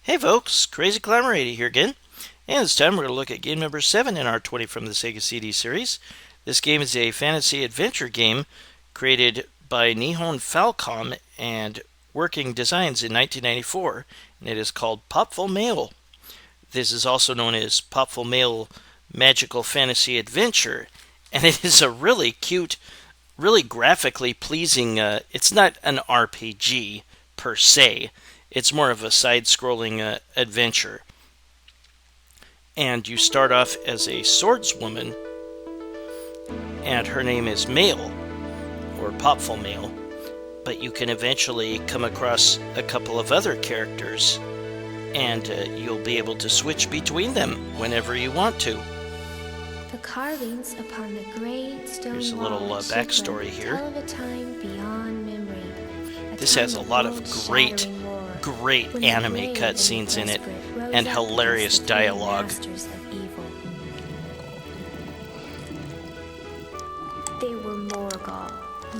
Hey folks, Crazy Climber 80 here again, and this time we're going to look at game number 7 in our 20 from the Sega CD series. This game is a fantasy adventure game created by Nihon Falcom and Working Designs in 1994, and it is called Popful Mail. This is also known as Popful Mail Magical Fantasy Adventure, and it is a really cute, really graphically pleasing, it's not an RPG per se. It's more of a side-scrolling adventure. And you start off as a swordswoman, and her name is Mail, or Popful Mail. But you can eventually come across a couple of other characters, and you'll be able to switch between them whenever you want to. The carvings upon the great stone Here's a little backstory here. tell of a time beyond memory. This has a lot of great anime cutscenes in it, and hilarious dialogue. They were Morgul,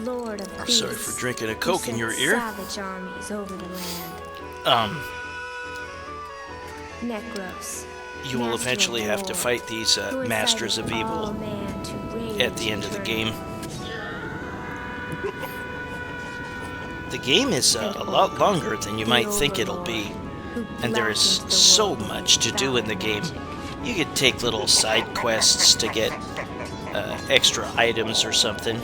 Lord of Beasts. Sorry for drinking a Coke in your ear. Savage armies over the land. Necros. You will eventually have to fight these Masters of Evil at the end of the game. The game is a lot longer than you might think it'll be, and there is so much to do in the game. You could take little side quests to get extra items or something.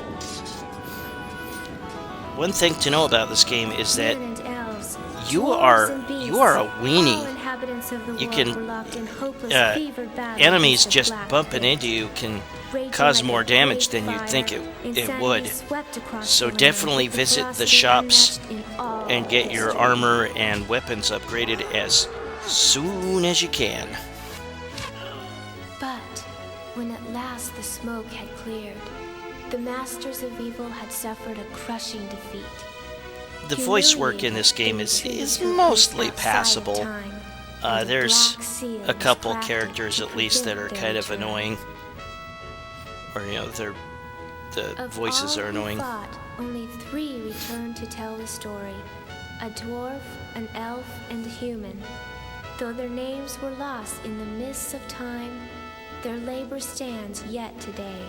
One thing to know about this game is that you are a weenie. You can enemies just bumping into you can cause more damage than you'd think it would. So definitely visit the shops and get your armor and weapons upgraded as soon as you can. But when at last the smoke had cleared, the Masters of Evil had suffered a crushing defeat. The voice work in this game is mostly passable. There's a couple characters at least that are kind of annoying. Or, you know, the voices are annoying. Only 3 returned to tell the story. A dwarf, an elf, and a human. Though their names were lost in the mists of time, their labor stands yet today.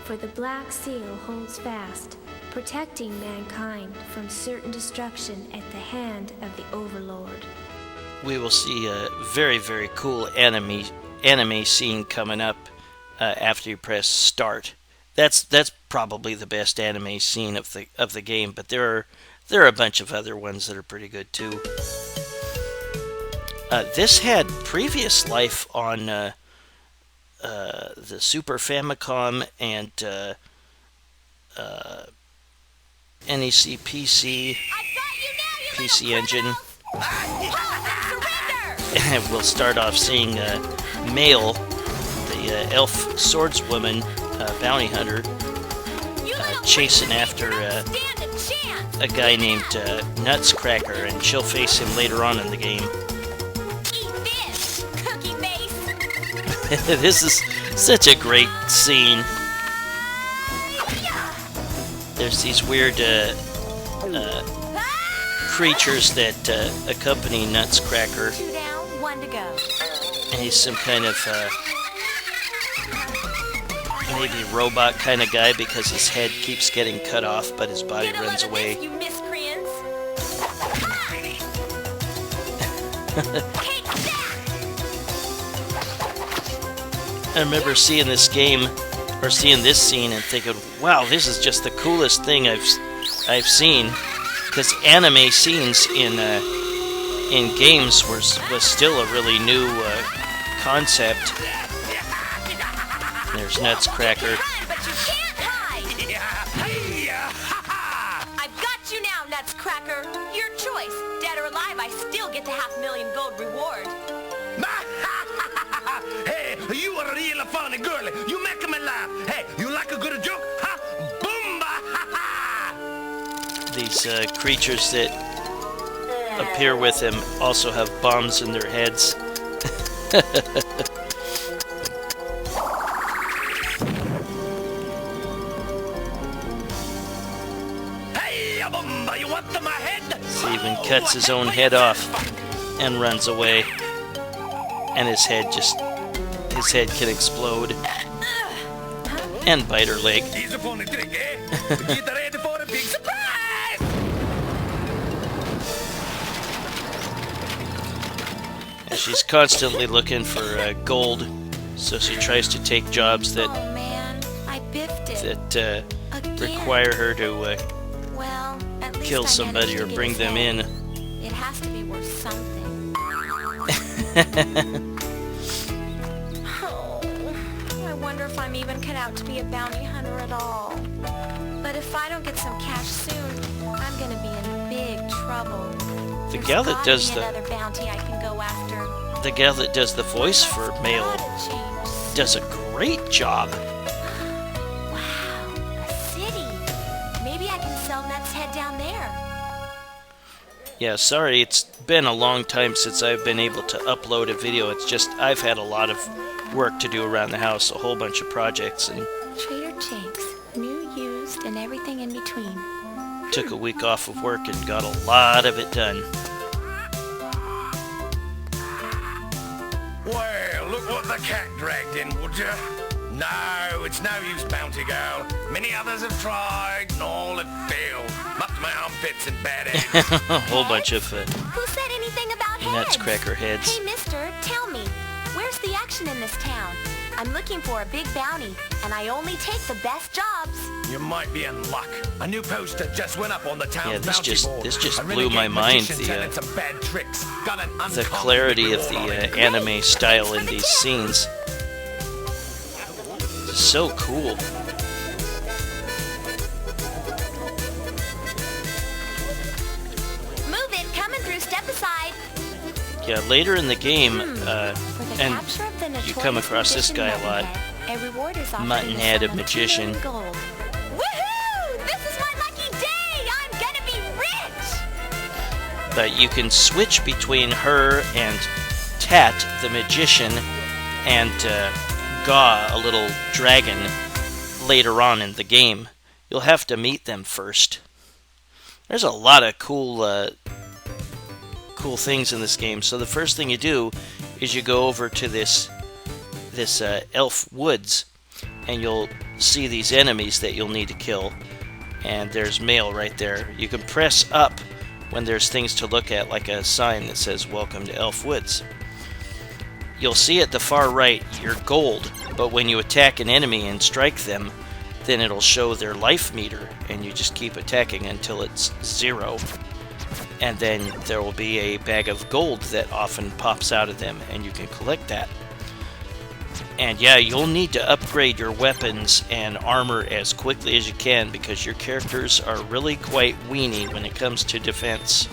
For the Black Seal holds fast, protecting mankind from certain destruction at the hand of the Overlord. We will see a very, very cool anime scene coming up after you press start. That's probably the best anime scene of the game, but there are a bunch of other ones that are pretty good too. This had previous life on the Super Famicom and NEC PC Engine. And we'll start off seeing Mail, the elf swordswoman bounty hunter, chasing after a guy named Nutscracker, and she'll face him later on in the game. Eat this, cookie face. This is such a great scene. There's these weird creatures that accompany Nutscracker. 2 down, 1 to go. And he's some kind of maybe robot kind of guy because his head keeps getting cut off, but his body runs away. This, you miscreants. I remember seeing this game, or seeing this scene, and thinking, "Wow, this is just the coolest thing I've seen." Because anime scenes in games was still a really new concept. There's Nutscracker. I've got you now, Nutscracker. Your choice. Dead or alive, I still get the $500,000 gold reward. Hey, you are a real funny girl. You make me laugh. Hey, you like a good joke? Ha! Boomba! These creatures that appear with him also have bombs in their heads. Hey, Boomba, you want my head? He even cuts his own head off and runs away. And his head can explode and bite her leg. Ease up on the drink, eh? Get ready for a big surprise! And she's constantly looking for gold, so she tries to take jobs Oh man, I biffed it. that Again. require her to Well, at least kill I somebody managed to or get bring his them head. in. It has to be worth something. Oh, I wonder if I'm even cut out to be a bounty hunter at all. But if I don't get some cash soon, I'm gonna be in big trouble. The There's gal that gotta does be another bounty I can go after. the gal that does the voice for Mail Gotta change. does a great job. Wow, a city. Maybe I can sell Nuts' head down there. Yeah, sorry, it's been a long time since I've been able to upload a video. It's just I've had a lot of work to do around the house, a whole bunch of projects, and Trader Jake's, new, used, and everything in between. took a week off of work and got a lot of it done. Well, look what the cat dragged in, would you? No, it's no use, Bounty Girl. Many others have tried, and all have failed. Up to my armpits and bad eggs. A whole bunch of Who said anything about heads? Nutscracker heads. Hey, mister, tell me, where's the action in this town? I'm looking for a big bounty, and I only take the best jobs. You might be in luck. A new poster just went up on the town's Yeah, this bounty just- board. this just A blew my renegade mind, magician the, telling some bad tricks. Got an The uncommon clarity of the reward on it. anime style in these scenes. It's so cool. Move it, coming through, step aside. Yeah, later in the game, For the and capture of the you come notorious across this magician guy a lot. Muttonhead, a reward is offered Muttonhead, in the a sum of magician. 2 million gold. Woohoo! This is my lucky day! I'm gonna be rich! but you can switch between her and Tatt, the magician, and Ga, a little dragon, later on in the game. You'll have to meet them first. There's a lot of cool things in this game. So the first thing you do is you go over to this elf woods, and you'll see these enemies that you'll need to kill. And there's Mail right there. You can press up when there's things to look at, like a sign that says "Welcome to Elf Woods." You'll see at the far right your gold, but when you attack an enemy and strike them, then it'll show their life meter, and you just keep attacking until it's 0. And then there will be a bag of gold that often pops out of them, and you can collect that. And yeah, you'll need to upgrade your weapons and armor as quickly as you can, because your characters are really quite weenie when it comes to defense.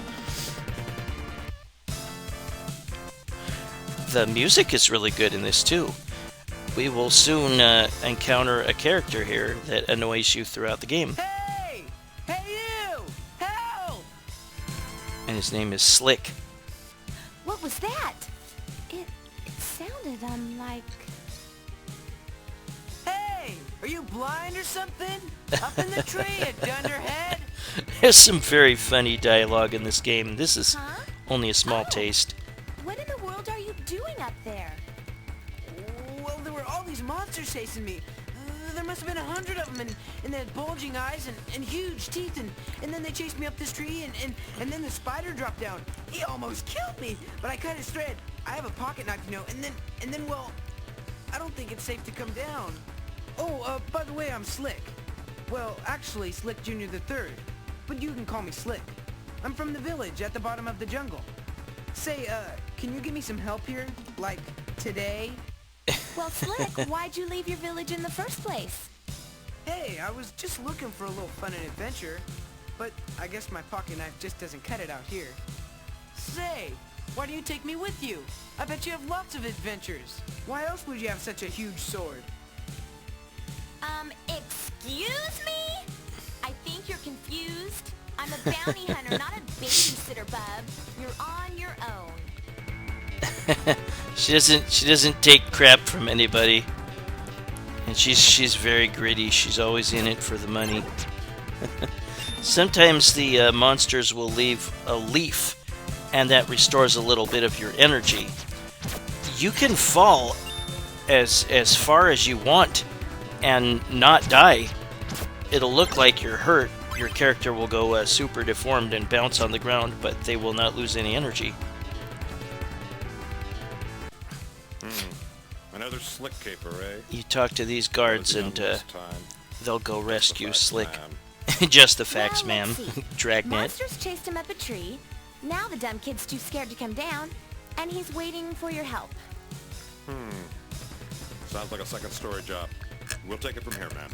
The music is really good in this too. We will soon encounter a character here that annoys you throughout the game. Hey! Hey you! Help! And his name is Slick. What was that? It sounded unlike... Hey! Are you blind or something? Up in the tree, you dunderhead! There's some very funny dialogue in this game. This is Huh? only a small Oh. taste. What in the world are you doing up there? Well, there were all these monsters chasing me. There must have been 100 of them, and they had bulging eyes and huge teeth, and then they chased me up this tree, and then the spider dropped down. He almost killed me, but I cut his thread. I have a pocket knife, you know, and then, well, I don't think it's safe to come down. Oh, by the way, I'm Slick. Well, actually, Slick Jr. the Third, but you can call me Slick. I'm from the village at the bottom of the jungle. Say, can you give me some help here? Like, today? Well, Slick, why'd you leave your village in the first place? Hey, I was just looking for a little fun and adventure, but I guess my pocket knife just doesn't cut it out here. Say, why do you take me with you? I bet you have lots of adventures. Why else would you have such a huge sword? Excuse me? I think you're confused. I'm a bounty hunter, not a babysitter, bub. You're on your own. She doesn't take crap from anybody. And she's very greedy. She's always in it for the money. Sometimes the monsters will leave a leaf and that restores a little bit of your energy. You can fall as far as you want and not die. It'll look like you're hurt. Your character will go super deformed and bounce on the ground, but they will not lose any energy. Another Slick caper, eh? You talk to these guards and This time. they'll go rescue Facts, Slick. ma'am. Just the facts, Well, ma'am. let's see. Dragnet. Monsters chased him up a tree. Now the dumb kid's too scared to come down, and he's waiting for your help. Sounds like a second story job. We'll take it from here, ma'am.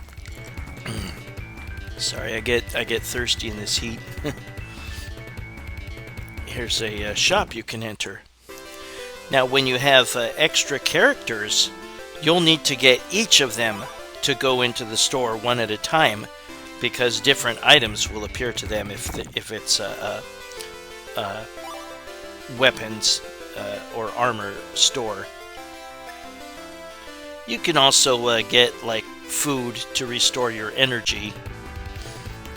Sorry, I get thirsty in this heat. Here's a shop you can enter. Now, when you have extra characters, you'll need to get each of them to go into the store one at a time, because different items will appear to them if it's weapons or armor store. You can also get like food to restore your energy.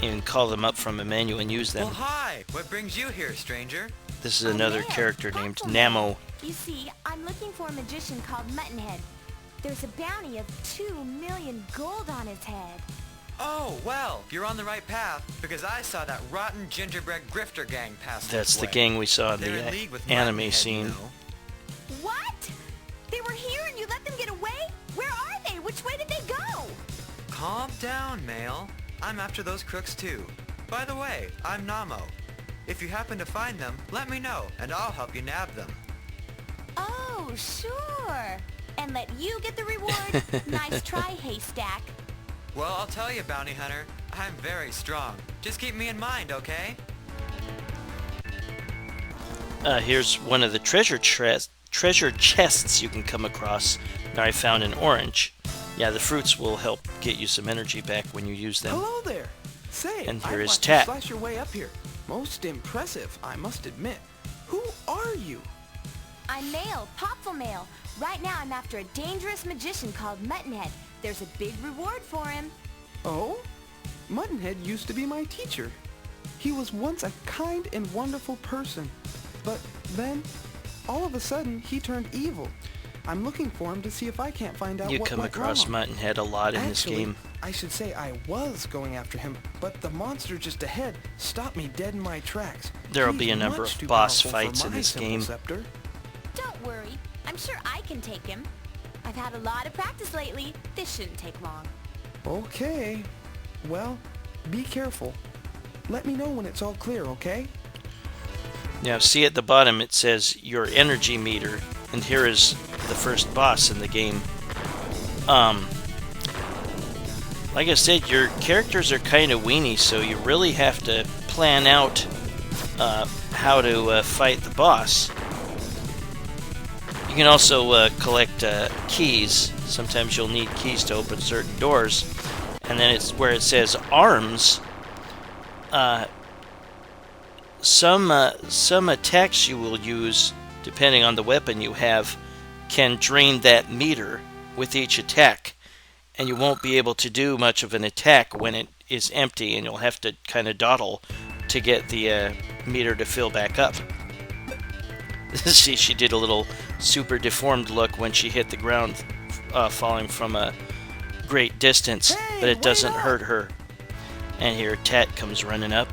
You can call them up from a menu and use them. Well, hi! What brings you here, stranger? This is another Mail, character named Popful Mail. Namo. You see, I'm looking for a magician called Muttonhead. There's a bounty of 2 million gold on his head. Oh, well, you're on the right path, because I saw that rotten gingerbread grifter gang pass That's this the way. gang we saw in They're in the league with anime Muttonhead, scene. you know. What? They were here and you let them get away? Where are they? Which way did they go? Calm down, Mail. I'm after those crooks too. By the way, I'm Namo. If you happen to find them, let me know, and I'll help you nab them. Oh, sure. And let you get the reward? Nice try, Haystack. Well, I'll tell you, Bounty Hunter, I'm very strong. Just keep me in mind, okay? Here's one of the treasure chests you can come across. Now I found an orange. Yeah, the fruits will help get you some energy back when you use them. Hello there. Say, And I here is watched Tatt. you slash your way up here. Most impressive, I must admit. Who are you? I'm Mail, Popful Mail. Right now I'm after a dangerous magician called Muttonhead. There's a big reward for him. Oh? Muttonhead used to be my teacher. He was once a kind and wonderful person. But then, all of a sudden, he turned evil. I'm looking for him to see if I can't find out You what come went across wrong. Muttonhead a lot in this Actually, game. I should say I was going after him, but the monster just ahead stopped me dead in my tracks. There'll He's be a number much of too boss powerful for fights in my this simple game. scepter. Don't worry. I'm sure I can take him. I've had a lot of practice lately. This shouldn't take long. Okay. Well, be careful. Let me know when it's all clear, okay? Now, see at the bottom it says your energy meter, and here is the first boss in the game. Like I said, your characters are kind of weenie, so you really have to plan out how to fight the boss. You can also collect keys. Sometimes you'll need keys to open certain doors. And then it's where it says arms. Some attacks you will use, depending on the weapon you have, can drain that meter with each attack. And you won't be able to do much of an attack when it is empty, and you'll have to kind of dawdle to get the meter to fill back up. See, she did a little super deformed look when she hit the ground, falling from a great distance, Hey, but it doesn't wait up! hurt her. And here Tatt comes running up.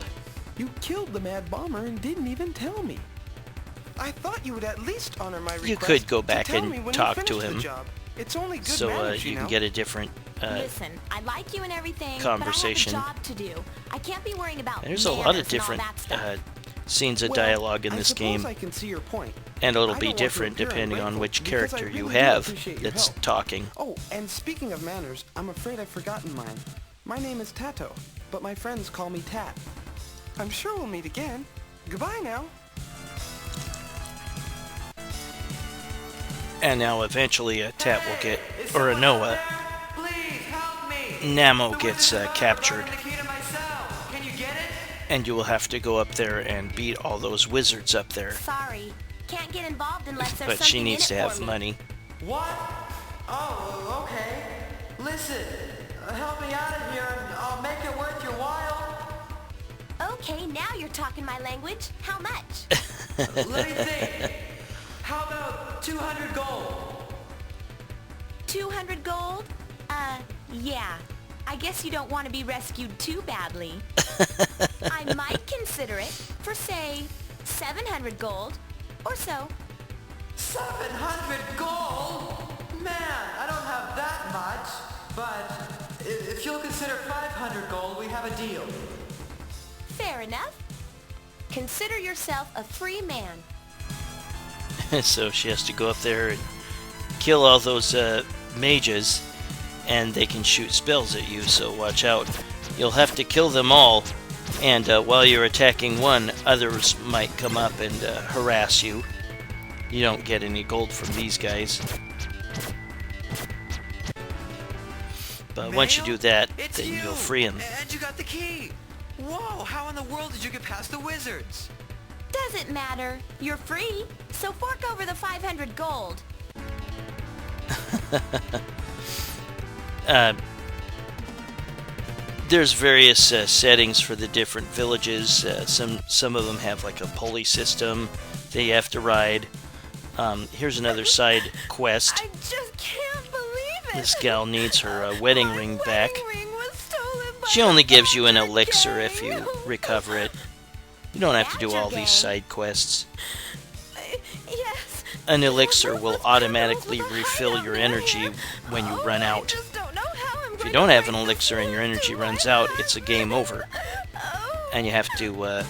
You killed the mad bomber and didn't even tell me. I thought you would at least honor my request. You could go to back tell and me when you talk to finished the him. job. It's only good So manners, you know. can get a different Listen, I like you and everything, conversation. but I have a job to do. I can't be worrying about There's a lot manners of and all different that stuff. scenes of Well, dialogue in I this suppose game, I can see your point. and I it'll don't be want to different appear depending on ungrateful, which because I character you really do have appreciate your that's help. talking. Oh, and speaking of manners, I'm afraid I've forgotten mine. My name is Tatto, but my friends call me Tatt. I'm sure we'll meet again. Goodbye now. And now eventually Tatt will get, or a Noah, Please help me! Namo gets captured, The key to my cell. Can you get it? and you will have to go up there and beat all those wizards up there. Sorry, can't get involved unless there's But something she needs to in it have for me. money. What? Oh, okay. Listen, help me out of here and I'll make it worth your while. Okay, now you're talking my language. How much? Let me think. How about 200 gold? 200 gold? Yeah. I guess you don't want to be rescued too badly. I might consider it for, say, 700 gold or so. 700 gold? Man, I don't have that much. But if you'll consider 500 gold, we have a deal. Fair enough. Consider yourself a free man. So she has to go up there and kill all those mages, and they can shoot spells at you, so watch out. You'll have to kill them all, and while you're attacking one, others might come up and harass you. You don't get any gold from these guys. But once you do that, It's then you. you'll free him. And you got the key. Whoa, how in the world did you get past the wizards? Doesn't matter. You're free, so fork over the 500 gold. There's various settings for the different villages. Some of them have like a pulley system that you have to ride. Here's another side quest. I just can't believe it. This gal needs her wedding My ring back. wedding ring was stolen by She only the gives you an Badger elixir if you gang. recover it. You don't have to do Badger all gang. these side quests. Yes. An elixir will Ruthless automatically criminals with a refill hideout your there. energy when you run I out. just don't know how I'm If going you don't to have an break the elixir and your rules energy to runs my out, it's a game husband. over. Oh. And you have to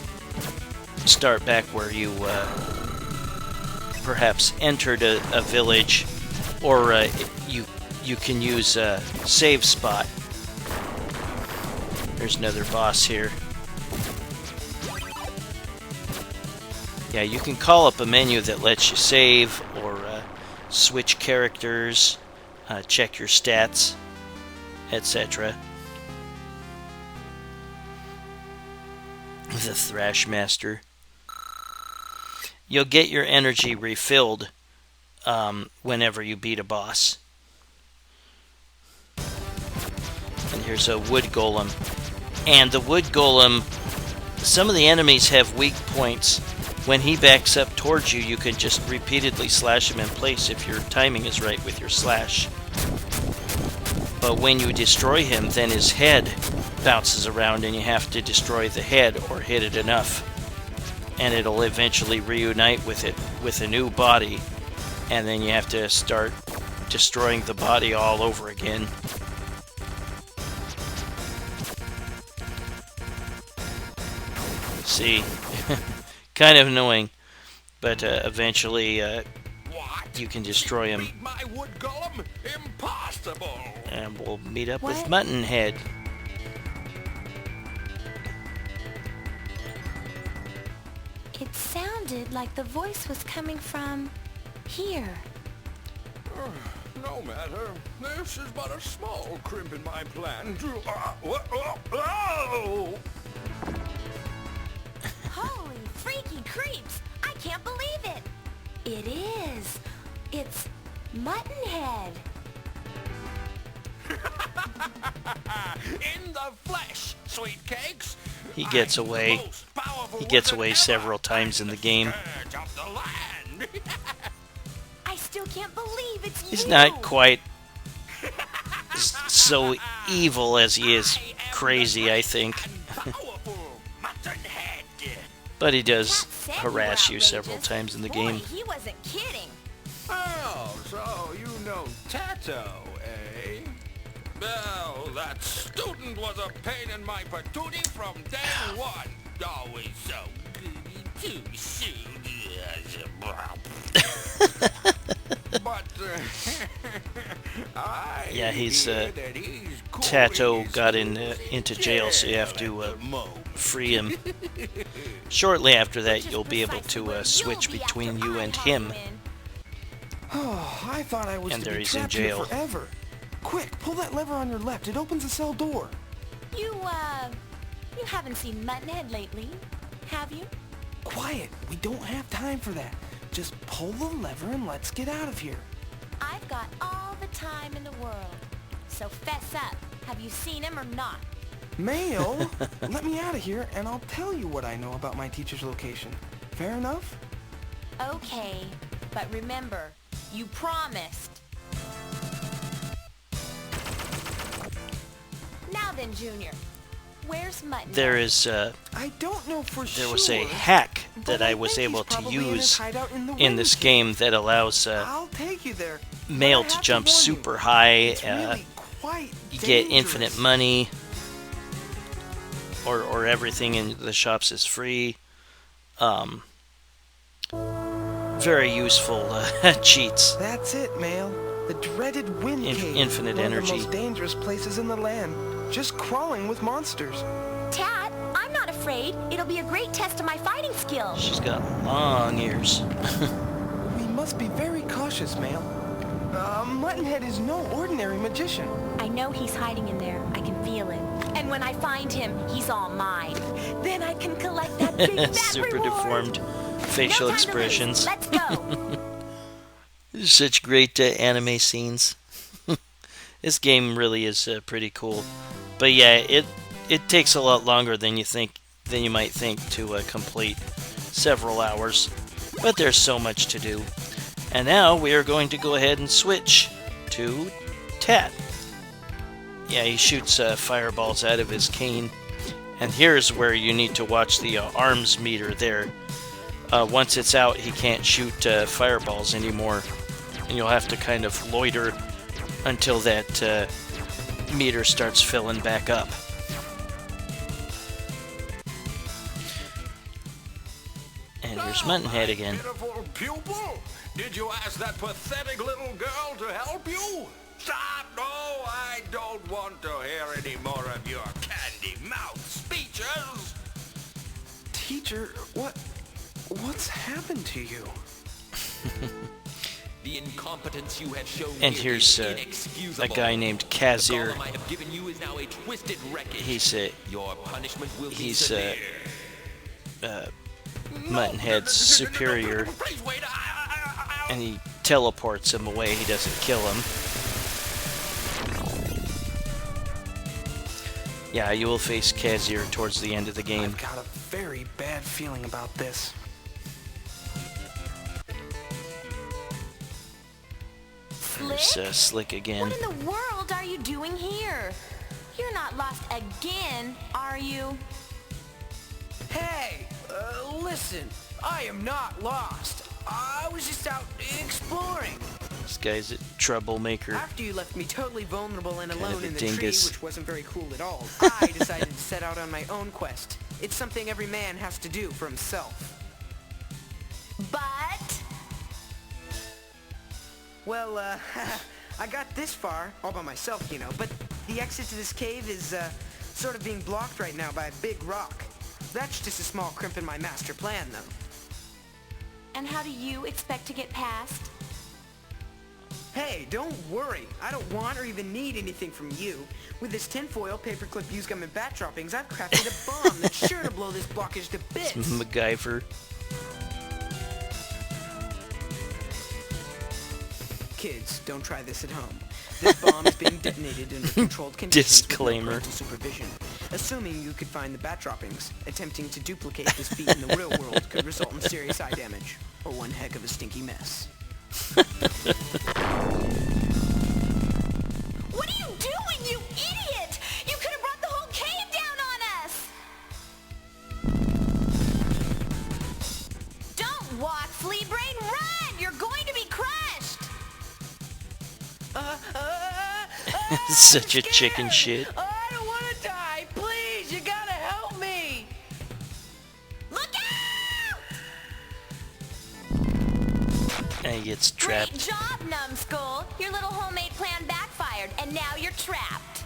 start back where you perhaps entered a village, or you can use a save spot. There's another boss here. Yeah, you can call up a menu that lets you save or switch characters, check your stats, etc. The Thrashmaster. You'll get your energy refilled whenever you beat a boss. And here's a wood golem. And the wood golem, some of the enemies have weak points. When he backs up towards you, you can just repeatedly slash him in place if your timing is right with your slash. But when you destroy him, then his head bounces around and you have to destroy the head or hit it enough. And it'll eventually reunite with it with a new body. And then you have to start destroying the body all over again. See? Kind of annoying, but eventually What? you can destroy him. Beat my wood golem? Impossible! And we'll meet up with What? Muttonhead. It sounded like the voice was coming from here. No matter. This is but a small crimp in my plan to... Holy freaky creeps! I can't believe it! It is. It's Muttonhead. In the flesh, sweet cakes! He gets I'm the away. most powerful He gets wizard away ever. several times in the game. Scourge of the land. I still can't believe it's you! He's not quite so evil as he is crazy, I think. Powerful Muttonhead. But he does Tatt said harass were you several outrageous. times in the Boy, game. he wasn't kidding. Oh, so you know Tatto, eh? Well, that student was a pain in my patootie from day one. Always so goody two-shoes. But, I Yeah, he's, hear that he's Tatto cool got as into jail, so you have to at the moment. free him. Shortly after that, Which is you'll be able precisely to where you'll switch be between after you I and have him. you in. Oh, I thought I was And to there be he's in trapped here jail. forever. Quick, pull that lever on your left. It opens the cell door. You haven't seen Muttonhead lately, have you? Quiet. We don't have time for that. Just pull the lever and let's get out of here. I've got all the time in the world. So fess up. Have you seen him or not? Mail, let me out of here and I'll tell you what I know about my teacher's location. Fair enough? Okay, but remember, you promised. Now then, Junior, where's Mutton? There is I don't know for sure. there was a hack that but I I was think able he's to probably in his use hideout in the in this wind game that allows I'll take you there. Mail but I to have jump warn you, super high. It's really quite You get dangerous. infinite money, or everything in the shops is free. Very useful cheats. That's it, Mail. The dreaded wind cave. Infinite one energy. of the most dangerous places in the land. Just crawling with monsters. Tatt, I'm not afraid. It'll be a great test of my fighting skills. She's got long ears. We must be very cautious, Mail. Muttonhead is no ordinary magician. I know he's hiding in there. I can feel it. And when I find him, he's all mine. Then I can collect that big fat Super reward. deformed facial No time to lose. expressions. Let's go. Such great anime scenes. This game really is pretty cool. But yeah, it takes a lot longer than you might think to complete. Several hours. But there's so much to do. And now we are going to go ahead and switch to Tatt. Yeah, he shoots fireballs out of his cane. And here's where you need to watch the arms meter there. Once it's out, he can't shoot fireballs anymore. And you'll have to kind of loiter until that meter starts filling back up. And here's Muttonhead again. Pitiful pupil! Did you ask that pathetic little girl to help you? Stop! No, I don't want to hear any more of your candy mouth speeches! Teacher, what's happened to you? The incompetence you have shown And here here's is a inexcusable. guy named The Kazir. golem I have given you is now a twisted wreckage. He's Your punishment will be he's severe. Muttonhead's superior, Please wait, and he teleports him away. He doesn't kill him. Yeah, you will face Kazir towards the end of the game. I've got a very bad feeling about this. There's Slick again. What in the world are you doing here? You're not lost again, are you? Hey, listen. I am not lost. I was just out exploring. This guy's a troublemaker. After you left me totally vulnerable and Kind alone of a in the dingus. tree, which wasn't very cool at all, I decided to set out on my own quest. It's something every man has to do for himself. But Well, I got this far, all by myself, you know, but the exit to this cave is, sort of being blocked right now by a big rock. That's just a small crimp in my master plan, though. and how do you expect to get past? Hey, don't worry. I don't want or even need anything from you. With this tinfoil, paperclip, use gum, and bat droppings, I've crafted a bomb that's sure to blow this blockage to bits. MacGyver. Kids, don't try this at home. This bomb is being detonated under controlled conditions Disclaimer. with no parental supervision. Assuming you could find the bat droppings, attempting to duplicate this feat in the real world could result in serious eye damage, or one heck of a stinky mess. What are you doing, you idiot? You could have brought the whole cave down on us! Don't walk, flea brain, run! You're going to be crushed! Such a I'm chicken scared. shit. I don't want to die. Please, you gotta help me. Look out! And he gets Great trapped. job, numbskull! Your little homemade plan backfired, and now you're trapped.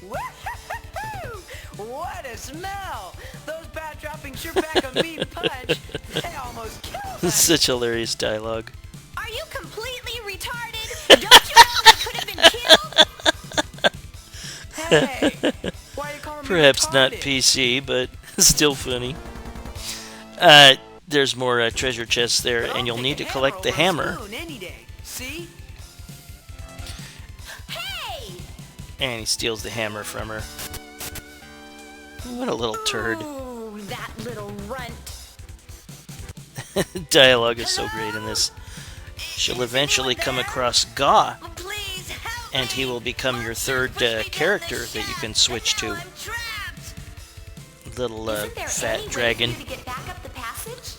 Woo-hoo-hoo-hoo! What a smell! Those bat droppings sure pack a mean punch. They almost killed us. Such hilarious dialogue. Are you completely retarded? Don't you know we could have been killed? Hey, why are you calling me Perhaps not retarded? PC, but still funny. There's more treasure chests there, But I'll and you'll take need a to collect the over a hammer. spoon any day. See? Hey! And he steals the hammer from her. What a little turd. Ooh, that little runt. Dialogue is so great in this. She'll eventually come across Ga, Oh, please help and he me. will become your third Push me down character this that you shaft. can switch Now to. I'm trapped. Little Isn't there fat any dragon. way for you to get back up the passage?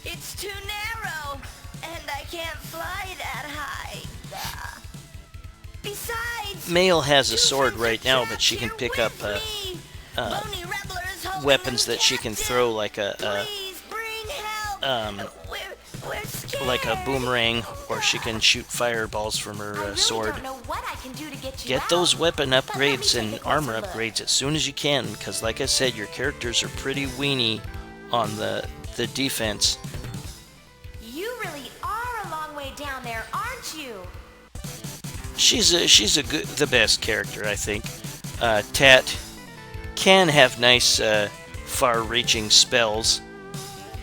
It's too narrow, and I can't fly that high. Besides, Mail has a two sword friends right are now, but trapped she can here pick up with me. Lonely revelers holding weapons them that she can captive. throw like a Please bring help. We're scared. like a boomerang, or she can shoot fireballs from her I really sword. don't know what I can do to get you Get out, those weapon but let me upgrades take and a closer armor look. upgrades as soon as you can, because like I said, your characters are pretty weenie on the defense. You really are a long way down there, aren't you? She's the best character, I think. Tatt can have nice far-reaching spells.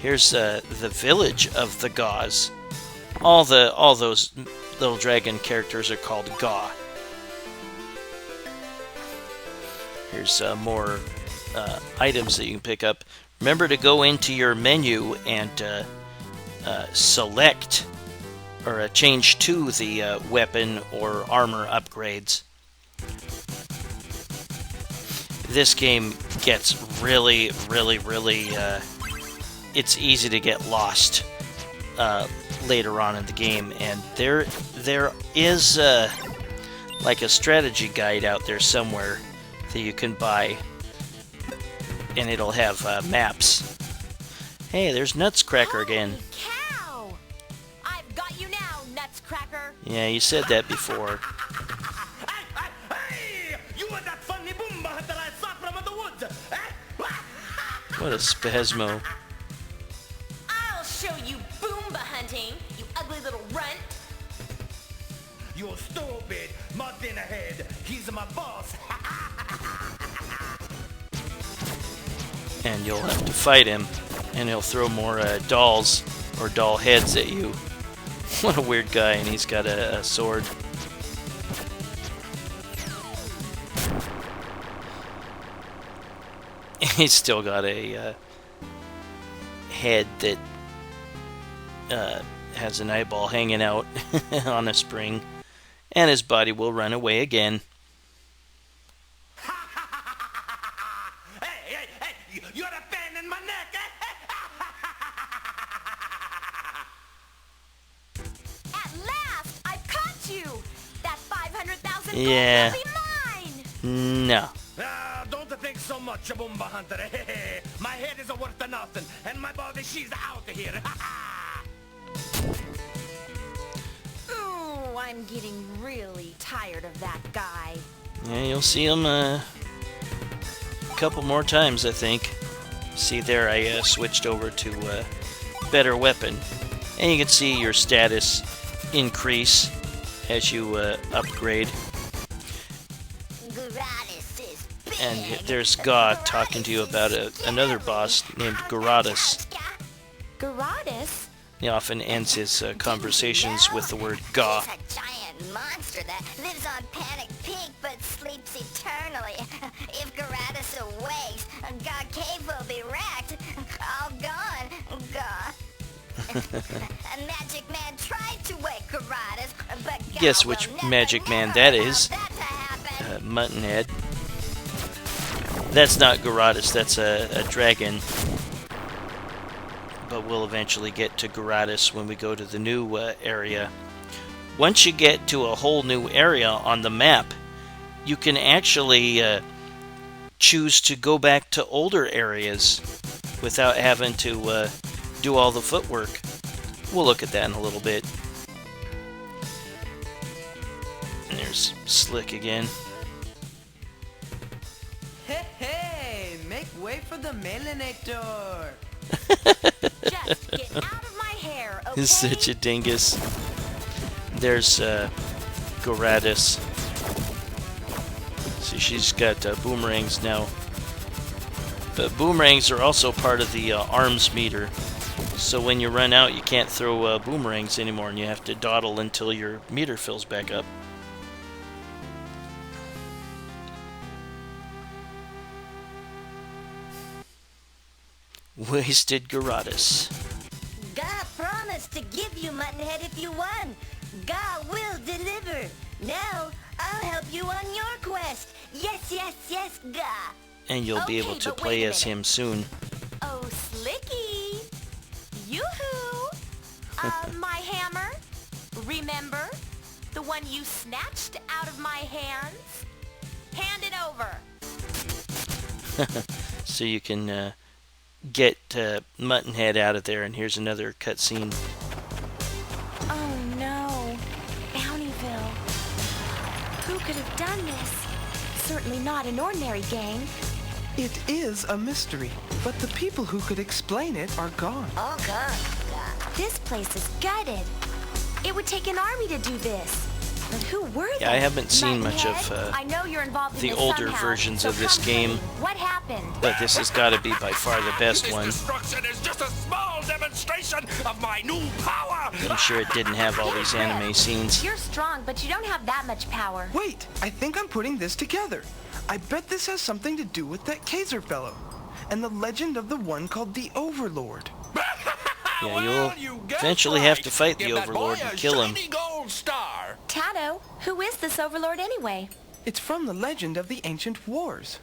Here's the village of the Gauze. All those little dragon characters are called Ga. Here's more items that you can pick up. Remember to go into your menu and select or change to the weapon or armor upgrades. This game gets really, it's easy to get lost later on in the game, and there is like a strategy guide out there somewhere that you can buy, and it'll have maps. Hey, there's Nutscracker again. Holy cow! I've got you now, Nutscracker. Yeah, you said that before. Hey! You were that funny boomba hunter I saw from the woods! What a spasmo. I'll show you Boomba hunting, you ugly little runt. You stupid! Mud in the head! He's my boss! And you'll have to fight him, and he'll throw more dolls or doll heads at you. What a weird guy, and he's got a sword. He's still got a head that has an eyeball hanging out on a spring, and his body will run away again. Hey! You're a pain in my neck! At last, I've caught you. That 500,000 Yeah. gold will be mine. No. Don't think so much, Boomba Hunter. My head is worth nothing, and my body, she's out of here. Ooh, I'm getting really tired of that guy. Yeah, you'll see him a couple more times, I think. See there, I switched over to better weapon. And you can see your status increase as you upgrade. And there's God talking to you about another boss named Garatus. Garatus? He often ends his conversations with the word Ga. He's a giant monster that lives on Panic Peak but sleeps eternally. If Garatus awakes, God Cave will be wrecked. All gone. God. A magic man tried to wake Garatus, but God Guess will which never, magic man never that allow is. that to happen. Muttonhead. That's not Garatus, that's a dragon. But we'll eventually get to Garatus when we go to the new area. Once you get to a whole new area on the map, you can actually choose to go back to older areas without having to do all the footwork. We'll look at that in a little bit. And there's Slick again. Hey, make way for the Mailinator. Just get out of my hair, okay? He's such a dingus. There's Garatus. See, she's got boomerangs now. But boomerangs are also part of the arms meter. So when you run out, you can't throw boomerangs anymore, and you have to dawdle until your meter fills back up. Wasted Garatus. to give you, Muttonhead, if you won. God will deliver. Now, I'll help you on your quest. Yes, yes, yes, God. And you'll be able to play as him soon. Oh, Slicky. Yoo-hoo. My hammer. Remember? The one you snatched out of my hands? Hand it over. So you can get Muttonhead out of there, and here's another cutscene. Oh no, Bountyville. Who could have done this? Certainly not an ordinary gang. It is a mystery, but the people who could explain it are gone. All gone. This place is gutted. It would take an army to do this. But who were they? Yeah, I haven't seen much of I know you're involved in the this older somehow, versions so of this come game, clean. What happened? but this has got to be by far the best This one. destruction is just a small demonstration of my new power. I'm sure it didn't have all these anime scenes. You're strong, but you don't have that much power. Wait, I think I'm putting this together. I bet this has something to do with that Kaiser fellow and the legend of the one called the Overlord. Yeah, Well, you'll you guessed eventually have to right. fight Give the that Overlord boy and a kill him. shiny gold star. Tatto, who is this overlord anyway? It's from the legend of the ancient wars.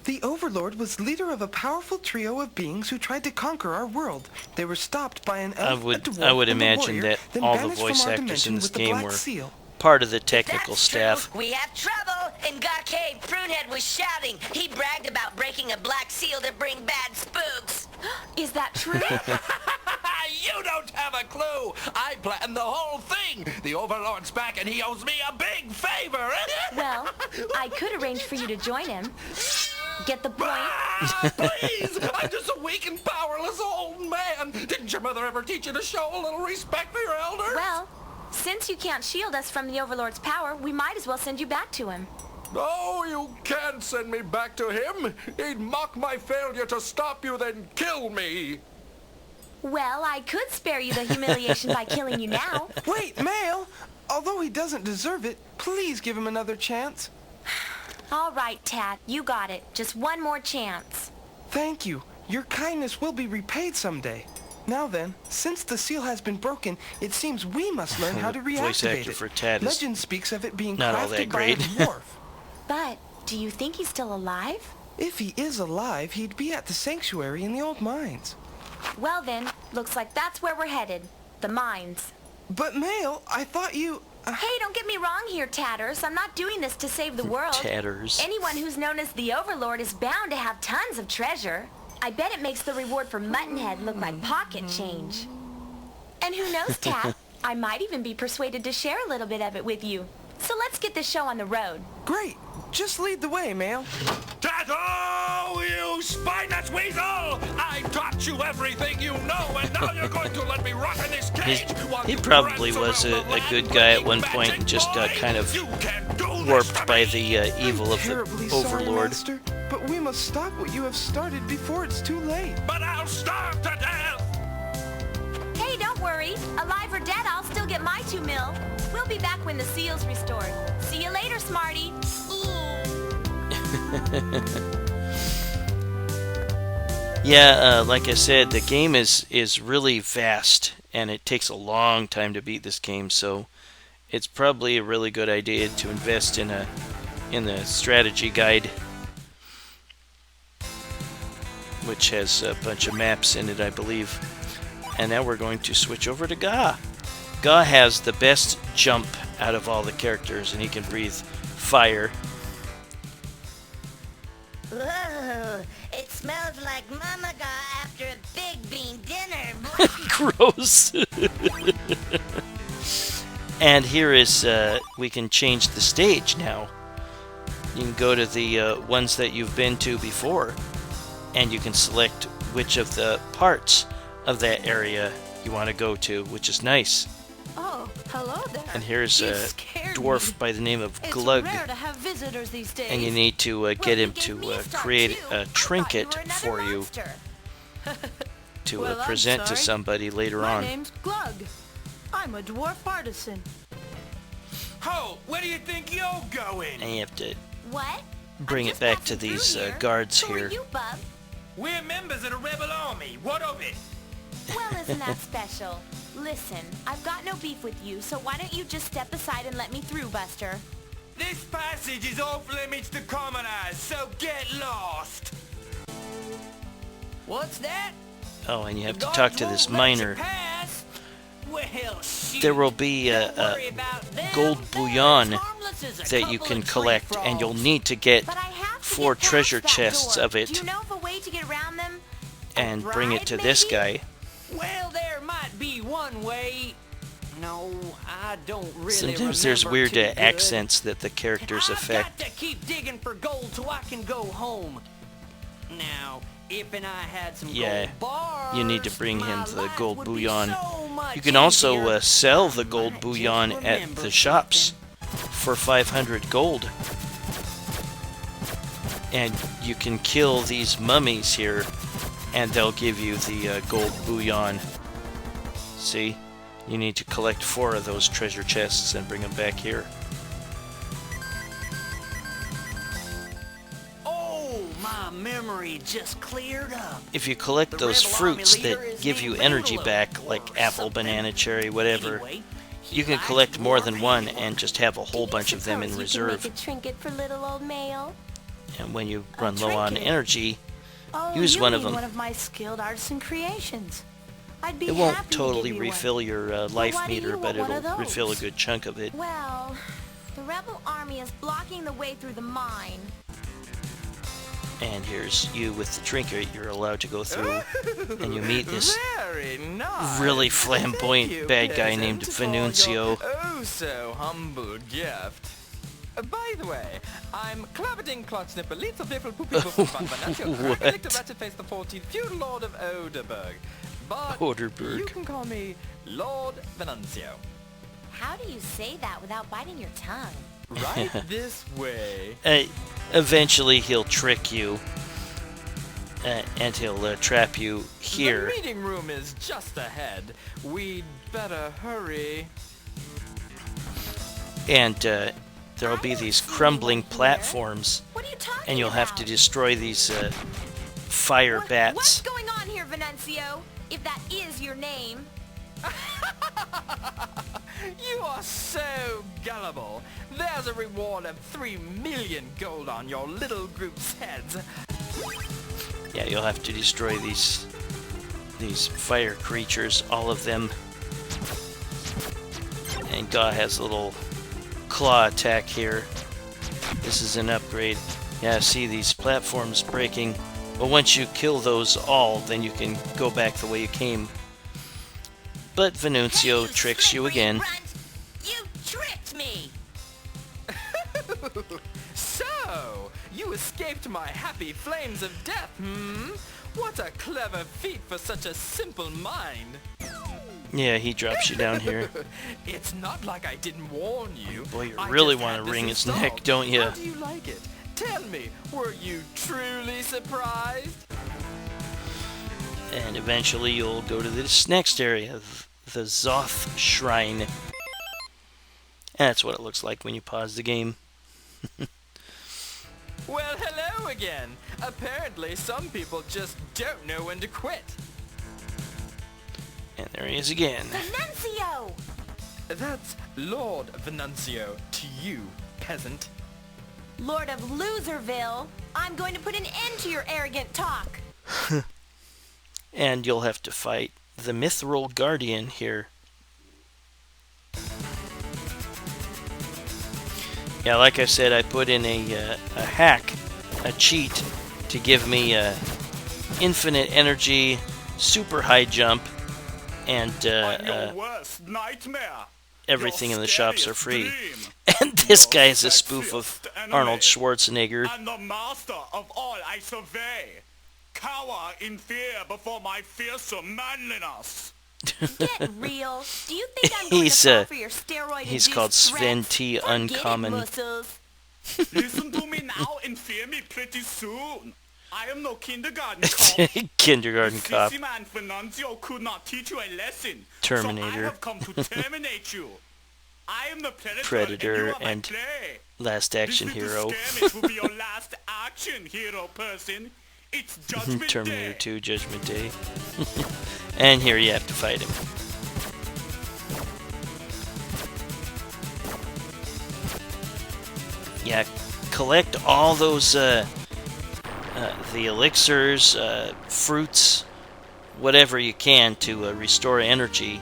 The Overlord was leader of a powerful trio of beings who tried to conquer our world. They were stopped by an elf, a dwarf, I would and a imagine warrior, that then all the banished from voice our actors dimension in this with the game Black were Seal. part of the technical That's staff. true. We have trouble. In God Cave, Prunehead was shouting. He bragged about breaking a black seal to bring bad spooks. Is that true? You don't have a clue. I planned the whole thing. The Overlord's back and he owes me a big favor. Well, I could arrange for you to join him. Get the point? Please, I'm just a weak and powerless old man. Didn't your mother ever teach you to show a little respect for your elders? Well, since you can't shield us from the Overlord's power, we might as well send you back to him. No, you can't send me back to him. He'd mock my failure to stop you, then kill me. Well, I could spare you the humiliation by killing you now. Wait, Mail! Although he doesn't deserve it, please give him another chance. All right, Tat, you got it. Just one more chance. Thank you. Your kindness will be repaid someday. Now then, since the seal has been broken, it seems we must learn how to Voice reactivate actor it. for Tatt is Legend speaks of it being not all that crafted by a great. dwarf. But do you think he's still alive? If he is alive, he'd be at the sanctuary in the old mines. Well then, looks like that's where we're headed. The mines. But Mail, I thought you... Hey, don't get me wrong here, Tatters. I'm not doing this to save the world. Tatters. Anyone who's known as the Overlord is bound to have tons of treasure. I bet it makes the reward for Muttonhead look like pocket change. And who knows, Tat? I might even be persuaded to share a little bit of it with you. So let's get this show on the road. Great. Just lead the way, Mail. Tatto, you spineless weasel! I taught you everything you know, and now you're going to let me rot in this cage. He probably was a good guy at one point and just got kind of warped by the evil of the Terribly sorry, Overlord. Master, but we must stop what you have started before it's too late. But I'll starve to death! Hey, don't worry. Alive or dead, I'll still get my 2 mil. We'll be back when the seal's restored. See you later, Smarty. Yeah, like I said, the game is really vast, and it takes a long time to beat this game, so it's probably a really good idea to invest in the strategy guide, which has a bunch of maps in it, I believe. And now we're going to switch over to Ga. Ga has the best jump out of all the characters, and he can breathe fire. Whoa, it smells like Mama got after a big bean dinner. Gross. And here is, we can change the stage now. You can go to the ones that you've been to before, and you can select which of the parts of that area you want to go to, which is nice. Oh, hello there. And here's You a scared dwarf me. by the name of It's Glug, rare to have visitors these days. and you need to get him to create a trinket were another for you monster. to Well, I'm present to sorry. somebody later My on. name's Glug. I'm a dwarf artisan. Ho! Where do you think you're going? And you have to What? bring I'm it just back passing to these through here. guards Who here. are you, bub? We're members of the rebel army. What of it? Well, isn't that special? Listen, I've got no beef with you, so why don't you just step aside and let me through, Buster? This passage is off limits to commoners, so get lost! What's that? Oh, and you have to talk to this miner. Well, shoot. There will be a gold bullion that you can collect, and you'll need to get But I have to 4 get past treasure that chests door. of it Do you know of a way to get around them? and bring it bribe, to this maybe? guy. Well, there might be one way. No, I don't really Sometimes there's remember weird too good. accents that the characters I've affect. got to keep digging for gold so I can go home. Now, if and I had some Yeah, gold bars, you need to bring him my the life gold would be bullion. so much You can also easier. sell the I gold might bullion just at remember the shops for 500 gold. And you can kill these mummies here, and they'll give you the gold bullion. See? You need to collect 4 of those treasure chests and bring them back here. Oh, my memory just cleared up. If you collect The those rebel army fruits leader that is give you named energy Bangalow back, like or apple, something. banana, cherry, whatever, Anyway, he you can likes collect more than one people. and just have a whole bunch of them in Suppose reserve. You can make a trinket for little old Mail. And when you run low on trinket? energy, Oh, use you one of mean them. one of my skilled artisan creations. I'd be It won't happy to totally give you refill your life why do meter, you but want one it'll of those? refill a good chunk of it. Well, the rebel army is blocking the way through the mine. And here's you with the trinket you're allowed to go through. And you meet this Very nice. really Thank flamboyant you, bad guy peasant, named for your Venuncio. Oh so humble gift. By the way, I'm Clabberting Clutch Snipper, Leads of Biffle Poopy Buffle Fun Venancio, What? Collector Ratchet Face the 14th, Feudal Lord of Oderberg. But Oderberg. you can call me Lord Venancio. How do you say that without biting your tongue? Right this way. Eventually he'll trick you. And he'll trap you here. The meeting room is just ahead. We'd better hurry. And there'll be these crumbling platforms. What are you talking And you'll have to about? destroy these fire What's bats. going on here, Venuncio? If that is your name. You are so gullible. There's a reward of 3 million gold on your little group's heads. Yeah, you'll have to destroy these fire creatures, all of them. And God has a little claw attack here. This is an upgrade. Yeah, see these platforms breaking. But once you kill those all, then you can go back the way you came. But Venuncio tricks you again. You tricked me! So, you escaped my happy flames of death, hmm? What a clever feat for such a simple mind. Yeah, he drops you down here. It's not like I didn't warn you. Boy, you I really just want had to this wring his installed. neck, don't you? How do you like it? Tell me, were you truly surprised? And eventually you'll go to this next area, the Zoth Shrine. And that's what it looks like when you pause the game. Well, hello again. Apparently, some people just don't know when to quit. And there he is again. Venuncio! That's Lord Venuncio to you, peasant. Lord of Loserville, I'm going to put an end to your arrogant talk. And you'll have to fight the Mithril Guardian here. Yeah, like I said, I put in a hack, a cheat, to give me infinite energy, super high jump, and worst nightmare. everything in the shops are free. Dream. And this guy is a spoof of Arnold Schwarzenegger. And the master of all I survey. Cower in fear before my fearsome manliness. Get real. Do you think I'm going He's, to fall for your steroid He's called Sven T. Uncommon. muscles. Listen to me now and fear me pretty soon. I am no kindergarten cop. Kindergarten cop. Sissy man Venuncio could not teach you a lesson. Terminator. So I have come to terminate you. I am the Predator and you are my and prey. Last Action This Hero. little skirmish will be your last action, hero person. It's Judgment Terminator Day. 2 Judgment Day. And here you have to fight him. Yeah, collect all those the elixirs, fruits, whatever you can to restore energy,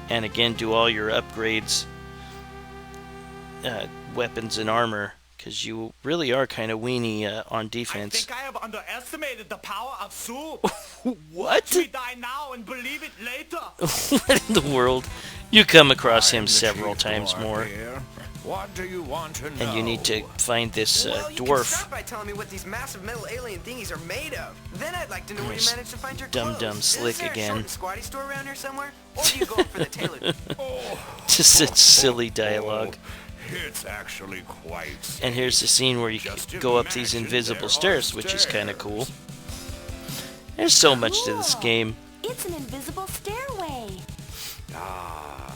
and again do all your upgrades, weapons and armor, because you really are kind of weenie on defense. I think I have underestimated the power of soup. What? Watch me die now and believe it later. What in the world? You come across him several times more. What do you want to know? And you need to find this Well, you can dwarf. start by telling me what these massive metal alien thingies are made of. Then I'd like to know where you There's managed to find your Dum clothes. Dum Slick Is there again. a short and squatty store around here somewhere? Or do you go for the tailored? Just such silly dialogue. It's actually quite. And here's the scene where you Just go up these imagine invisible there are stairs, which is kind of stairs. cool. There's so much to this Cool. game. It's an invisible stairway. Ah,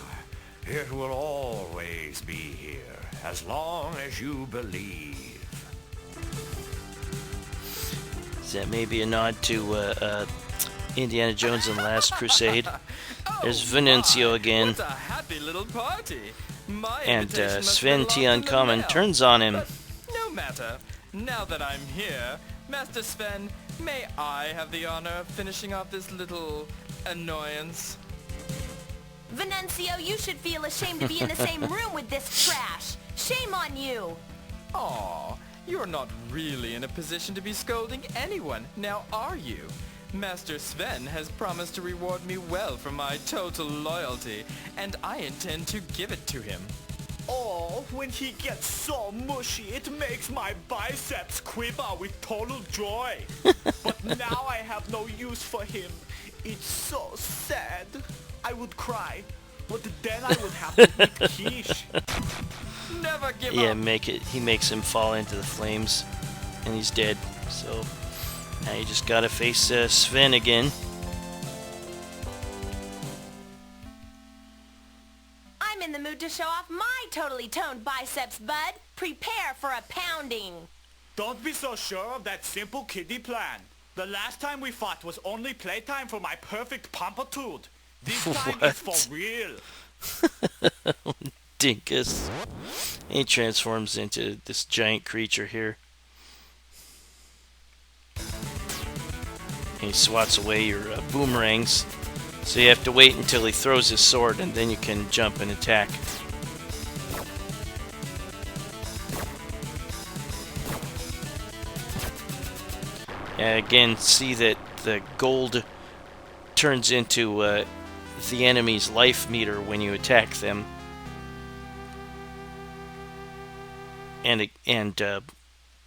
it will always be here, as long as you believe. Is that maybe a nod to Indiana Jones and the Last Crusade? There's Venancio again. What a happy little party. My And invitation must Sven be T. lost in the Uncommon mail. turns on him. But no matter. Now that I'm here, Master Sven, may I have the honor of finishing off this little annoyance? Venancio, you should feel ashamed to be in the same room with this trash. Shame on you. Aw, you're not really in a position to be scolding anyone, now are you? Master Sven has promised to reward me well for my total loyalty, and I intend to give it to him. Oh, when he gets so mushy, it makes my biceps quiver with total joy. But now I have no use for him. It's so sad. I would cry, but then I would have to eat quiche. Never give Yeah, up! he makes him fall into the flames, and he's dead. So now you just gotta face Sven again. I'm in the mood to show off my totally toned biceps, bud. Prepare for a pounding. Don't be so sure of that simple kiddie plan. The last time we fought was only playtime for my perfect pompitude. This time it's What? for real. Dinkus. He transforms into this giant creature here. He swats away your boomerangs. So you have to wait until he throws his sword, and then you can jump and attack. Again, see that the gold turns into the enemy's life meter when you attack them. And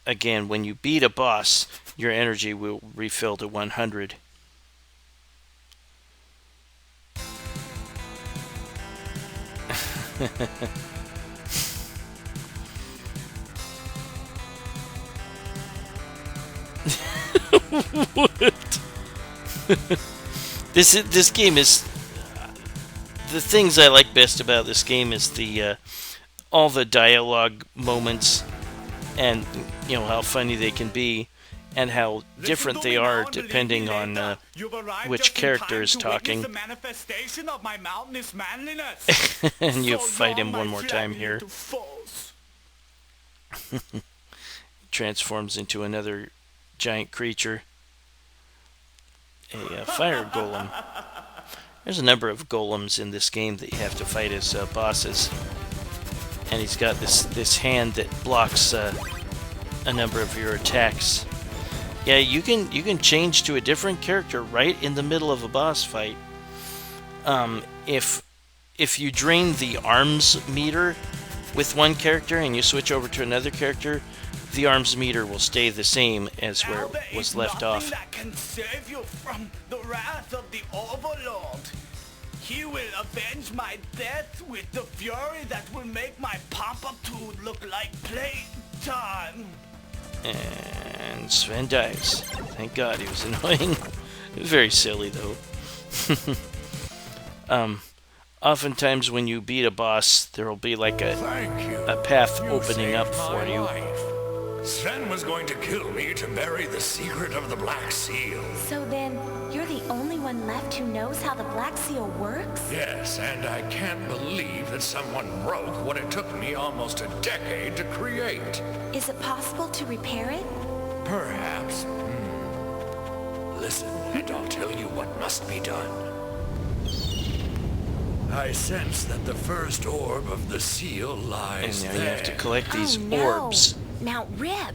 again, when you beat a boss, your energy will refill to 100. What? This game is the things I like best about this game is the all the dialogue moments, and you know how funny they can be, and how different they are depending on which character is talking. The manifestation of my mountainous manliness. And you So fight him long, one my more time flabby here. little foes. Transforms into another giant creature. A fire golem. There's a number of golems in this game that you have to fight as bosses. And he's got this hand that blocks a number of your attacks. Yeah, you can change to a different character right in the middle of a boss fight. If you drain the arms meter with one character and you switch over to another character, the arms meter will stay the same as where it was left off. That can save you from the wrath of the Overlord. He will avenge my death with the fury that will make my pompitude look like playtime. And Sven dies. Thank God, he was annoying. Very silly though. Oftentimes when you beat a boss, there will be like a path opening up for you. Sven was going to kill me to bury the secret of the Black Seal. So then, you're the only one left who knows how the Black Seal works? Yes, and I can't believe that someone broke what it took me almost a decade to create. Is it possible to repair it? Perhaps. Listen, and I'll tell you what must be done. I sense that the first orb of the seal lies And now there. you have to collect these Oh, no. orbs. Now, Rip,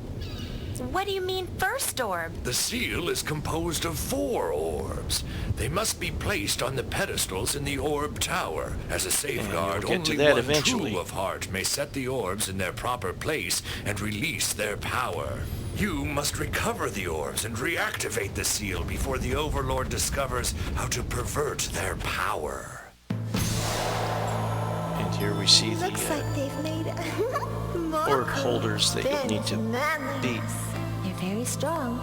what do you mean first orb? The seal is composed of 4 orbs. They must be placed on the pedestals in the orb tower. As a safeguard, we'll get to only that one eventually. true of heart may set the orbs in their proper place and release their power. You must recover the orbs and reactivate the seal before the Overlord discovers how to pervert their power. And here we see the Looks like they've made orb holders that you need to beat. They're very strong.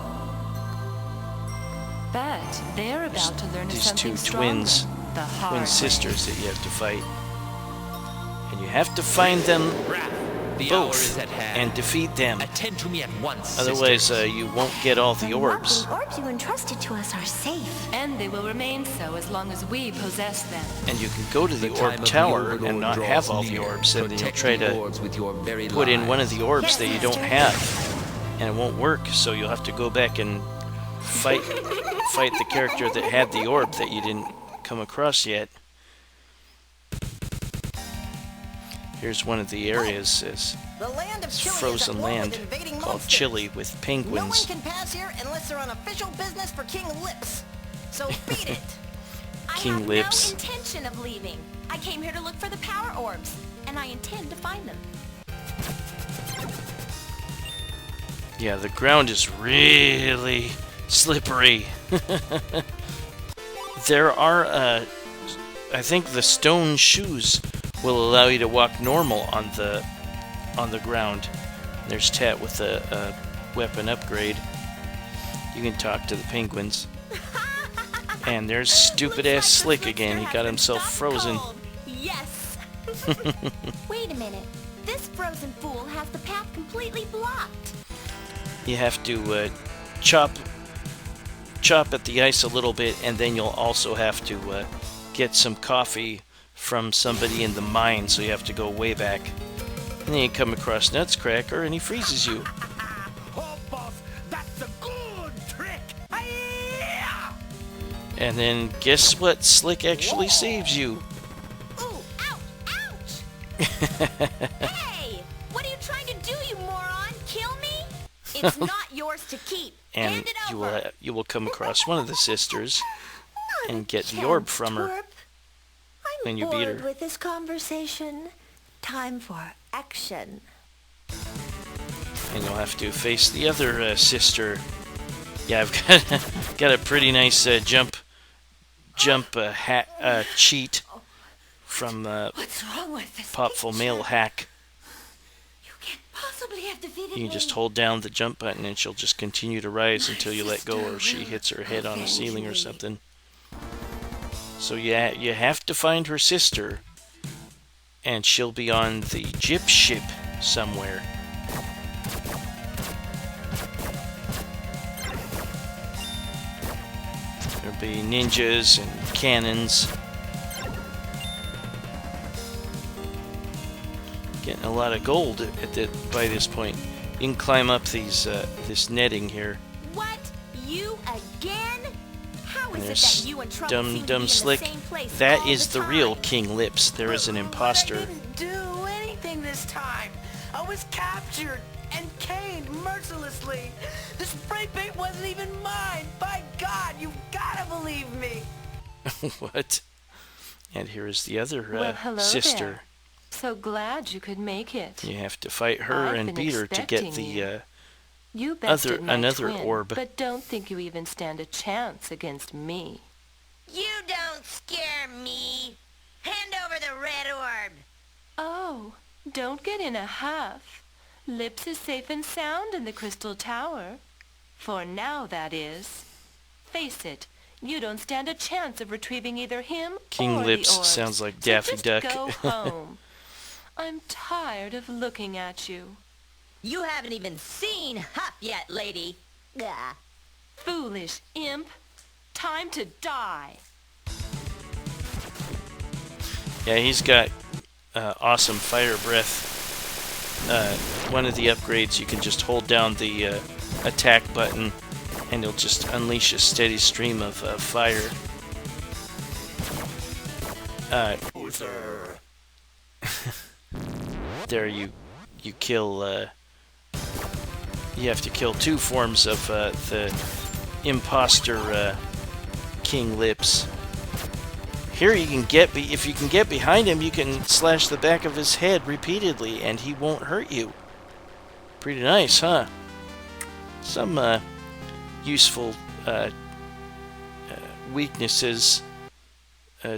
But they're about to learn These something two stronger. twins, The hard twin way. sisters that you have to fight. And you have to find them The hour both is at hand. and defeat them. Attend to me at once, Otherwise, sisters. you won't get all the orbs. The orbs you entrusted to us are safe. And they will remain so as long as we possess them. And you can go to the The time orb of the tower Overlord and not draws have all the near. orbs, and then you'll Protect try the to orbs with your very put in one of lives. the orbs Yes, that you don't Master. have, and it won't work. So you'll have to go back and fight the character that had the orb that you didn't come across yet. Here's one of the areas. It's The land of Chile frozen is at war land with invading called monsters. Chile with No one penguins. can pass here unless they're on official business for King Lips. So beat it. I King have Lips. no intention of leaving. I came here to look for the power orbs, and I intend to find them. Yeah, the ground is really slippery. There are, I think the stone shoes will allow you to walk normal on the ground. There's Tatt with a weapon upgrade. You can talk to the penguins. And there's stupid ass Slick again. He got himself frozen. Yes. Wait a minute. This frozen fool has the path completely blocked. You have to chop at the ice a little bit, and then you'll also have to get some coffee from somebody in the mine, so you have to go way back. And then you come across Nutscracker, and he freezes you. Oh, boss, that's a good trick. Hi-ya! And then guess what? Slick actually saves you. Ooh, ouch, ouch! Hey, what are you trying to do, you moron? Kill me? It's not yours to keep. And Hand it over. you will come across one of the sisters and get the orb from her. I'm when you beat bored her. with this conversation. Time for action. And you'll have to face the other sister. Yeah, I've got a pretty nice jump cheat from What's wrong with this Popful Mail hack. You can't possibly have defeated You can just hold down the jump button and she'll just continue to rise until you let go, or she hits her head on the ceiling or something. So yeah, you have to find her sister, and she'll be on the Gyp ship somewhere. There'll be ninjas and cannons. Getting a lot of gold by this point. You can climb up these this netting here. What? You again? How And is it there's that you and Trouble seem to be in the Slick. same place That all is the time? real King Lips. There is an I imposter. didn't do anything this time. I was captured and caned mercilessly. The spray paint wasn't even mine. By God, you've gotta believe me. What? And here is the other Well, hello sister. there. So glad you could make it. You have to fight her I've and been beat her to get expecting the you. You bested my another twin, orb. but don't think you even stand a chance against me. You don't scare me. Hand over the red orb. Oh, don't get in a huff. Lips is safe and sound in the Crystal Tower. For now, that is. Face it, you don't stand a chance of retrieving either him King or Lips the orbs. sounds like So Daffy just Duck. go home. I'm tired of looking at you. You haven't even seen Huff yet, lady. Gah. Foolish imp. Time to die. Yeah, he's got awesome fire breath. One of the upgrades, you can just hold down the attack button and it'll just unleash a steady stream of fire. There you kill, you have to kill 2 forms of the imposter King Lips. Here you can if you can get behind him, you can slash the back of his head repeatedly and he won't hurt you. Pretty nice, huh? Some useful weaknesses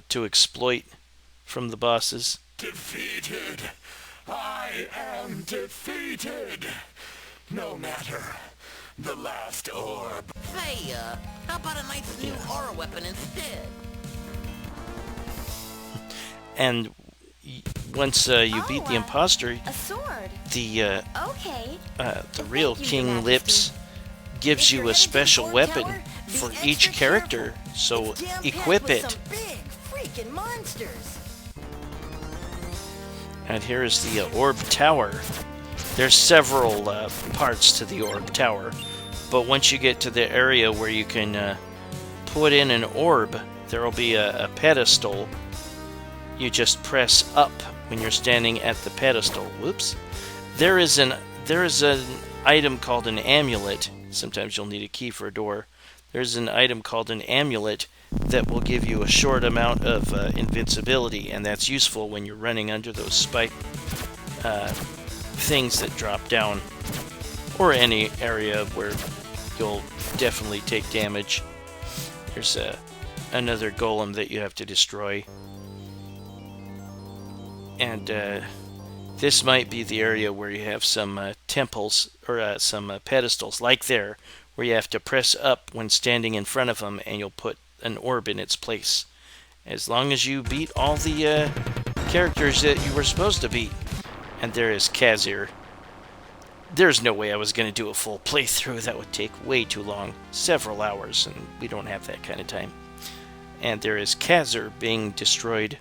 to exploit from the bosses. Defeated. I am defeated. No matter. The last orb. Hey, how about a nice new aura weapon instead? And once you beat the imposter, A sword. the Okay. real King Lips gives you a special weapon for each character, so equip it. Some big freaking monsters. And here is the Orb Tower. There's several parts to the Orb Tower, but once you get to the area where you can put in an orb, there will be a pedestal. You just press up when you're standing at the pedestal. Whoops. There is an item called an amulet. Sometimes you'll need a key for a door. There's an item called an amulet that will give you a short amount of invincibility, and that's useful when you're running under those spike things that drop down, or any area where you'll definitely take damage. There's another golem that you have to destroy. And this might be the area where you have some temples, or some pedestals, like there, where you have to press up when standing in front of them, and you'll put an orb in its place. As long as you beat all the characters that you were supposed to beat. And there is Khazir. There's no way I was going to do a full playthrough. That would take way too long. Several hours, and we don't have that kind of time. And there is Khazir being destroyed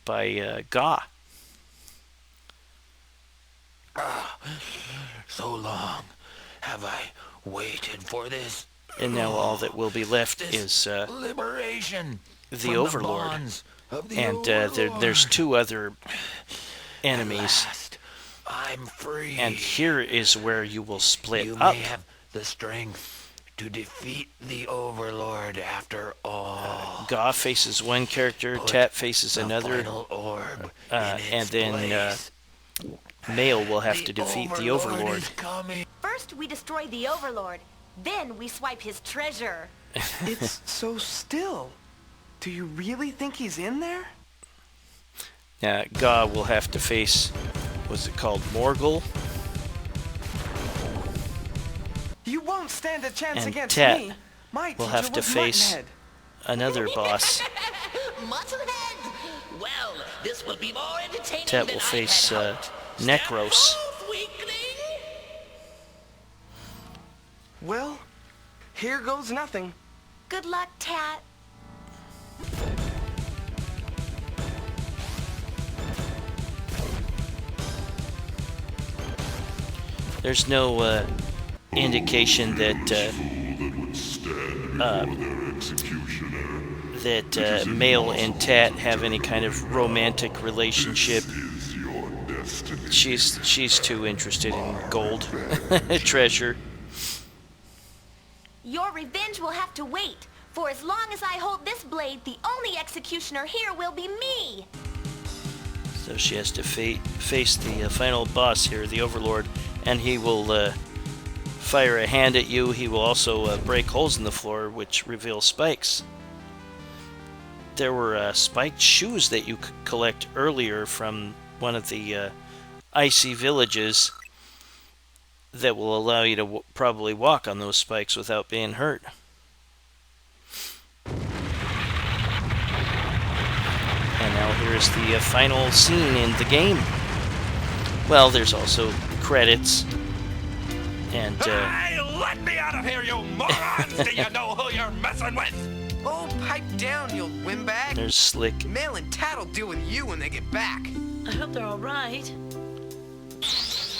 by Ga. So long have I waited for this. And now all that will be left is liberation. The Overlord. And there's 2 other enemies. I'm free. And here is where you will split you up. May have the strength to defeat the Overlord after all. Ga faces one character, Tatt faces another, orb and then Mail will have to defeat the Overlord. First we destroy the Overlord, then we swipe his treasure. It's so still. Do you really think he's in there? Ga will have to face, what's it called, Morgul? You won't stand a chance And against Tatt me. My will teacher have to was face Muttonhead. another boss. Muttonhead? Well, this will be more entertaining Tatt than will I face had hoped. Necros. Well, here goes nothing. Good luck, Tatt. There's no indication that Mail and Tatt have any kind of romantic relationship. She's too interested in gold treasure. Your revenge will have to wait. For as long as I hold this blade, the only executioner here will be me. So she has to face the final boss here, the Overlord, and he will fire a hand at you. He will also break holes in the floor, which reveal spikes. There were spiked shoes that you could collect earlier from one of the icy villages that will allow you to probably walk on those spikes without being hurt. And now here's the final scene in the game. Well, there's also credits. And Hey, let me out of here, you morons! Do you know who you're messing with? Oh, pipe down, you windbag. there's Slick. Mail and Tatt will deal with you when they get back. I hope they're all right.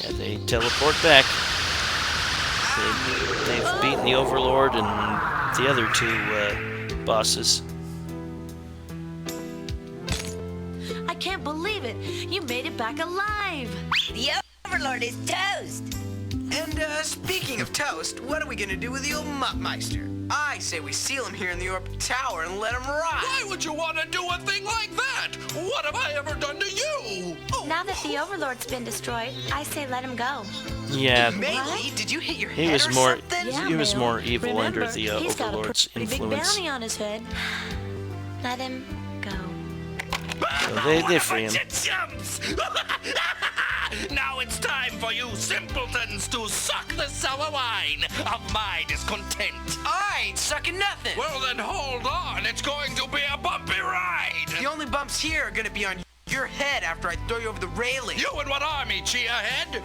Yeah, they teleport back. They've beaten the Overlord and the other two bosses. I can't believe it. You made it back alive. The Overlord is toast. And, speaking of toast, what are we gonna do with the old Muttmeister? I say we seal him here in the Orb Tower and let him rot. Why would you want to do a thing like that? What have I ever done to you? Now that the Overlord's been destroyed, I say let him go. Yeah, Maybe, did you hit your he head was or more something? Yeah, he was Mail. more evil Remember, under the he's got a Overlord's pretty big influence. bounty on his head. Let him go. So they free him. Chumps! Now it's time for you simpletons to suck the sour wine of my discontent. I ain't sucking nothing. Well then hold on, it's going to be a bumpy ride. The only bumps here are gonna be on your head after I throw you over the railing. You in what army, Chia Head?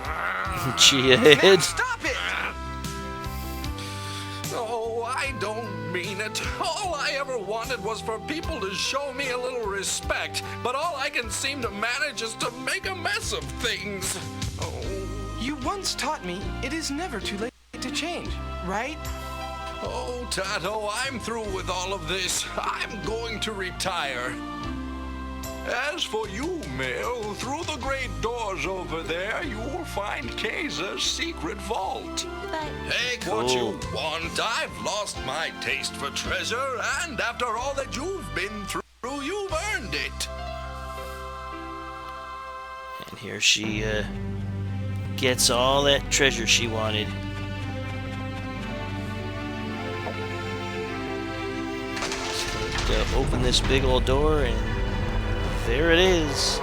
Chia Man, head. stop it! Oh, I don't mean it. All I ever wanted was for people to show me a little respect, but all I can seem to manage is to make a mess of things. Oh, You once taught me it is never too late to change, right? oh, Tato, I'm through with all of this. I'm going to retire. As for you, Mail, through the great doors over there, you will find Kaiser's secret vault. But Take what you want. I've lost my taste for treasure, and after all that you've been through, you've earned it. And here she gets all that treasure she wanted. So, open this big old door, and there it is.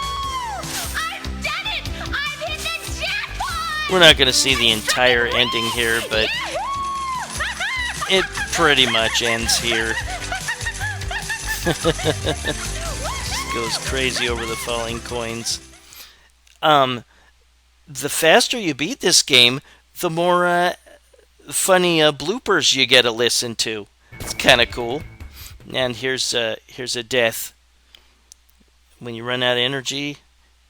I've done it! I've hit the jackpot! We're not going to see the entire ending here, but it pretty much ends here. Just goes crazy over the falling coins. The faster you beat this game, the more funny bloopers you get to listen to. It's kind of cool. And here's a death. When you run out of energy,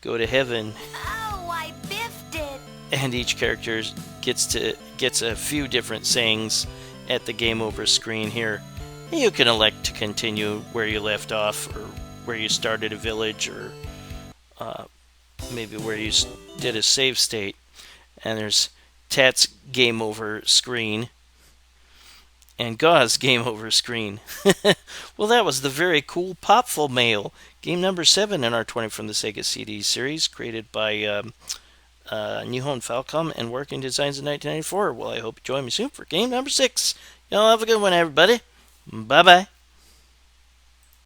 go to heaven. Oh, I biffed it. And each character gets a few different sayings at the game over screen here. You can elect to continue where you left off, or where you started a village, or maybe where you did a save state. And there's Tatt's game over screen and Gau's game over screen. Well, that was the very cool Popful Mail, game number 7 in our 20 from the Sega CD series, created by Nihon Falcom and working designs in 1994. Well, I hope you join me soon for game number 6. Y'all have a good one, everybody. Bye-bye.